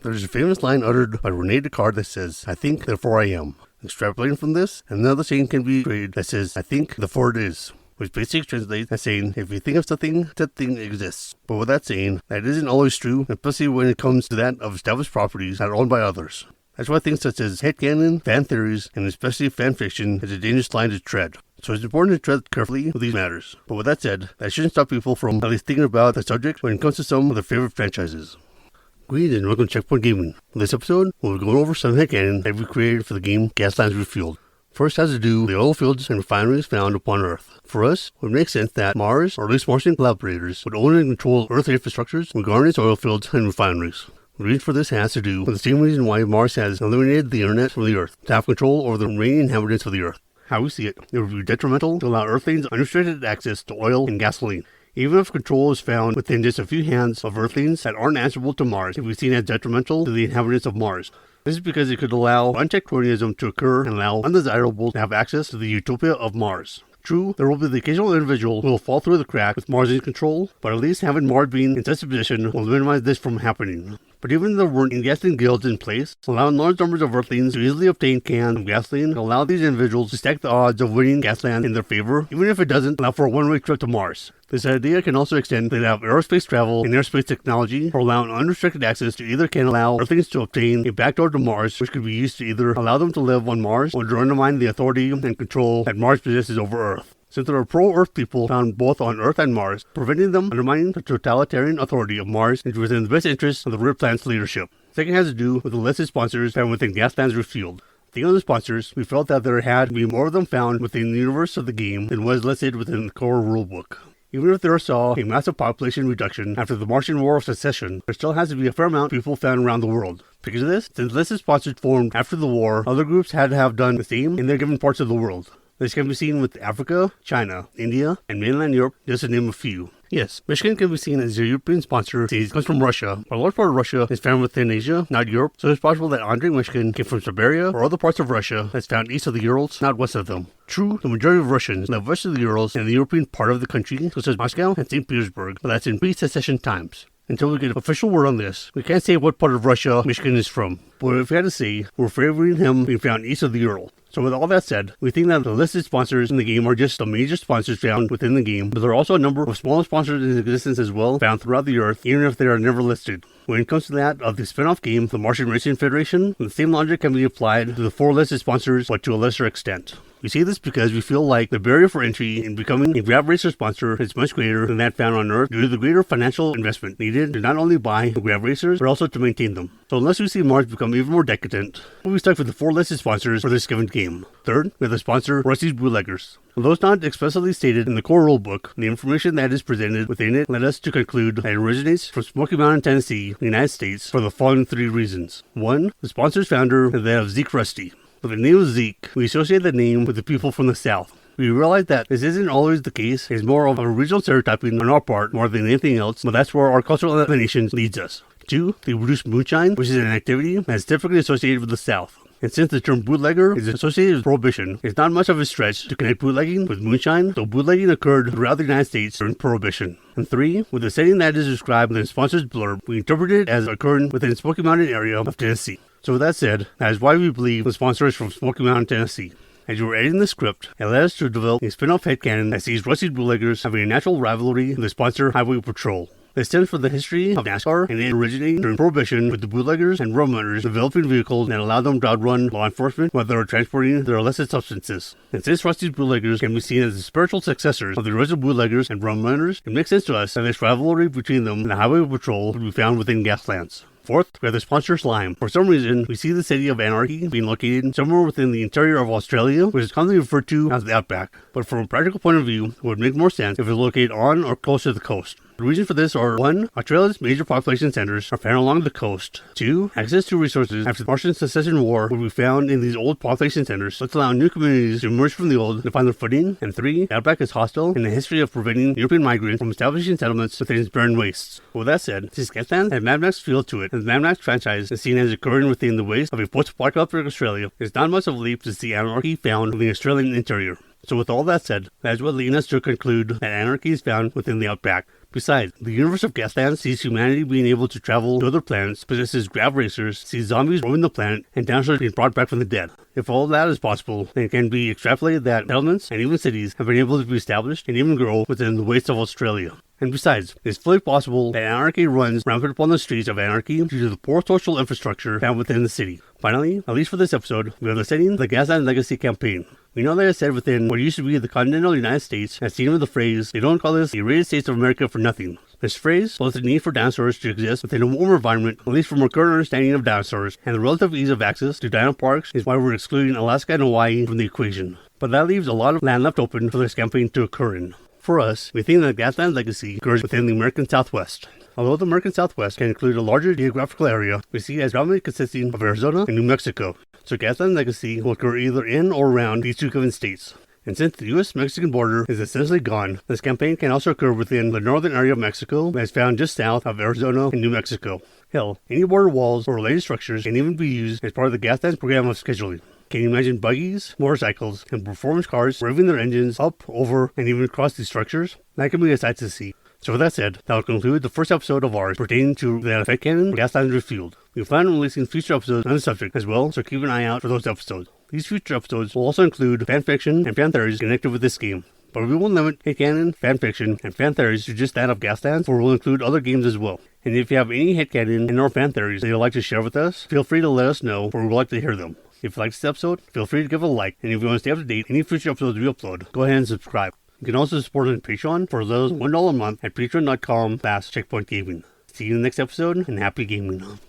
There's a famous line uttered by Rene Descartes that says, "I think, therefore I am." Extrapolating from this, another saying can be created that says, "I think, therefore it is," which basically translates as saying, if you think of something, that thing exists. But with that saying, that isn't always true, especially when it comes to that of established properties that are owned by others. That's why things such as headcanon, fan theories, and especially fan fiction is a dangerous line to tread. So it's important to tread carefully with these matters. But with that said, that shouldn't stop people from at least thinking about the subject when it comes to some of their favorite franchises. Greetings and welcome to Checkpoint Gaming. In this episode, we'll be going over some headcanon that we created for the game Gaslands Refueled. First has to do with the oil fields and refineries found upon Earth. For us, it would make sense that Mars, or at least Martian collaborators, would own and control Earth infrastructures regarding its oil fields and refineries. The reason for this has to do with the same reason why Mars has eliminated the internet from the Earth, to have control over the remaining inhabitants of the Earth. How we see it, it would be detrimental to allow Earthlings unrestricted access to oil and gasoline. Even if control is found within just a few hands of Earthlings that aren't answerable to Mars, it would be seen as detrimental to the inhabitants of Mars. This is because it could allow unchecked cronyism to occur and allow undesirables to have access to the utopia of Mars. True, there will be the occasional individual who will fall through the crack with Mars in control, but at least having Mars being in such a position will minimize this from happening. But even if there weren't gasoline guilds in place, allowing large numbers of Earthlings to easily obtain cans of gasoline will allow these individuals to stack the odds of winning Gasland in their favor, even if it doesn't allow for a one-way trip to Mars. This idea can also extend to have aerospace travel and airspace technology, for allowing unrestricted access to either can allow Earthlings to obtain a backdoor to Mars, which could be used to either allow them to live on Mars or to undermine the authority and control that Mars possesses over Earth. Since there are pro-Earth people found both on Earth and Mars, preventing them undermining the totalitarian authority of Mars is within the best interest of the Rip Plant's leadership. Second has to do with the listed sponsors found within Gaslands Refueled. Thinking of the sponsors, we felt that there had to be more of them found within the universe of the game than was listed within the core rulebook. Even if there saw a massive population reduction after the Martian War of Secession, there still has to be a fair amount of people found around the world. Because of this, since listed sponsors formed after the war, other groups had to have done the same in their given parts of the world. This can be seen with Africa, China, India, and mainland Europe, just to name a few. Yes, Michigan can be seen as a European sponsor since it comes from Russia, but a large part of Russia is found within Asia, not Europe, so it's possible that Andre Michigan came from Siberia or other parts of Russia that's found east of the Urals, not west of them. True, the majority of Russians live west of the Urals and the European part of the country, such as Moscow and St. Petersburg, but that's in pre-secession times. Until we get official word on this, we can't say what part of Russia Michigan is from, but if we had to say, we're favoring him being found east of the Ural. So with all that said, we think that the listed sponsors in the game are just the major sponsors found within the game, but there are also a number of smaller sponsors in existence as well, found throughout the Earth, even if they are never listed. When it comes to that of the spin-off game, the Martian Racing Federation, the same logic can be applied to the 4 listed sponsors, but to a lesser extent. We say this because we feel like the barrier for entry in becoming a Grav Racer sponsor is much greater than that found on Earth due to the greater financial investment needed to not only buy the Grav Racers, but also to maintain them. So unless we see Mars become even more decadent, we'll be stuck with the 4 listed sponsors for this given game. Third, we have the sponsor Rusty's Bootleggers. Although it's not explicitly stated in the core rulebook, the information that is presented within it led us to conclude that it originates from Smoky Mountain, Tennessee, the United States, for the following 3 reasons. 1. The sponsor's founder is that of Zeke Rusty. With the name of Zeke, we associate the name with the people from the South. We realize that this isn't always the case. It's more of a regional stereotyping on our part more than anything else, but that's where our cultural inclination leads us. 2. They produce moonshine, which is an activity that is typically associated with the South. And since the term bootlegger is associated with prohibition, it's not much of a stretch to connect bootlegging with moonshine, though bootlegging occurred throughout the United States during prohibition. And 3, with the setting that is described in the sponsor's blurb, we interpret it as occurring within the Smoky Mountain area of Tennessee. So with that said, that is why we believe the sponsor is from Smoky Mountain, Tennessee. As you were editing the script, it led us to develop a spin-off headcanon that sees Rusty's Bootleggers having a natural rivalry with the sponsor Highway Patrol. This stems from the history of NASCAR and it originating during Prohibition with the bootleggers and rum runners developing vehicles that allow them to outrun law enforcement while they are transporting their illicit substances. And since Rusty's Bootleggers can be seen as the spiritual successors of the original bootleggers and rum runners, it makes sense to us that this rivalry between them and the Highway Patrol would be found within Gaslands. Fourth, we have the sponsor Slime. For some reason, we see the city of Anarchy being located somewhere within the interior of Australia, which is commonly referred to as the Outback. But from a practical point of view, it would make more sense if it was located on or close to the coast. The reasons for this are 1. Australia's major population centers are found along the coast. 2. Access to resources after the Martian Secession War would be found in these old population centers, thus allowing new communities to emerge from the old and find their footing. And 3. The Outback is hostile in the history of preventing European migrants from establishing settlements within its barren wastes. With that said, since Gaslands has Mad Max feel to it, and the Mad Max franchise is seen as occurring within the waste of a post-apocalyptic Australia, it's not much of a leap to see anarchy found in the Australian interior. So with all that said, that is what leads us to conclude that anarchy is found within the Outback. Besides, the universe of Gaslands sees humanity being able to travel to other planets, possesses grav racers, sees zombies roaming the planet, and dinosaurs being brought back from the dead. If all that is possible, then it can be extrapolated that settlements and even cities have been able to be established and even grow within the wastes of Australia. And besides, it's fully possible that anarchy runs rampant upon the streets of anarchy due to the poor social infrastructure found within the city. Finally, at least for this episode, we have the setting of the Gaslands Legacy campaign. We know that it's set within what used to be the continental United States, as seen with the phrase, "They don't call this the United States of America for nothing." This phrase plus the need for dinosaurs to exist within a warmer environment, at least from our current understanding of dinosaurs, and the relative ease of access to dino parks is why we're excluding Alaska and Hawaii from the equation. But that leaves a lot of land left open for this campaign to occur in. For us, we think that Gaslands Legacy occurs within the American Southwest. Although the American Southwest can include a larger geographical area, we see it as predominantly consisting of Arizona and New Mexico. So Gaslands Legacy will occur either in or around these two given states. And since the US-Mexican border is essentially gone, this campaign can also occur within the northern area of Mexico that is found just south of Arizona and New Mexico. Hell, any border walls or related structures can even be used as part of the Gaslands program of scheduling. Can you imagine buggies, motorcycles, and performance cars revving their engines up, over, and even across these structures? That can be a sight to see. So with that said, that will conclude the first episode of ours pertaining to the effect canon for Gaslands Refueled. We plan on releasing future episodes on the subject as well, so keep an eye out for those episodes. These future episodes will also include fan fiction and fan theories connected with this game. But we won't limit headcanon, fan fiction, and fan theories to just that of Gaslands, for we'll include other games as well. And if you have any headcanon and or fan theories that you'd like to share with us, feel free to let us know, for we would like to hear them. If you like this episode, feel free to give it a like, and if you want to stay up to date any future episodes we upload, go ahead and subscribe. You can also support us on Patreon for those $1 a month at patreon.com/checkpointgaming. See you in the next episode, and happy gaming.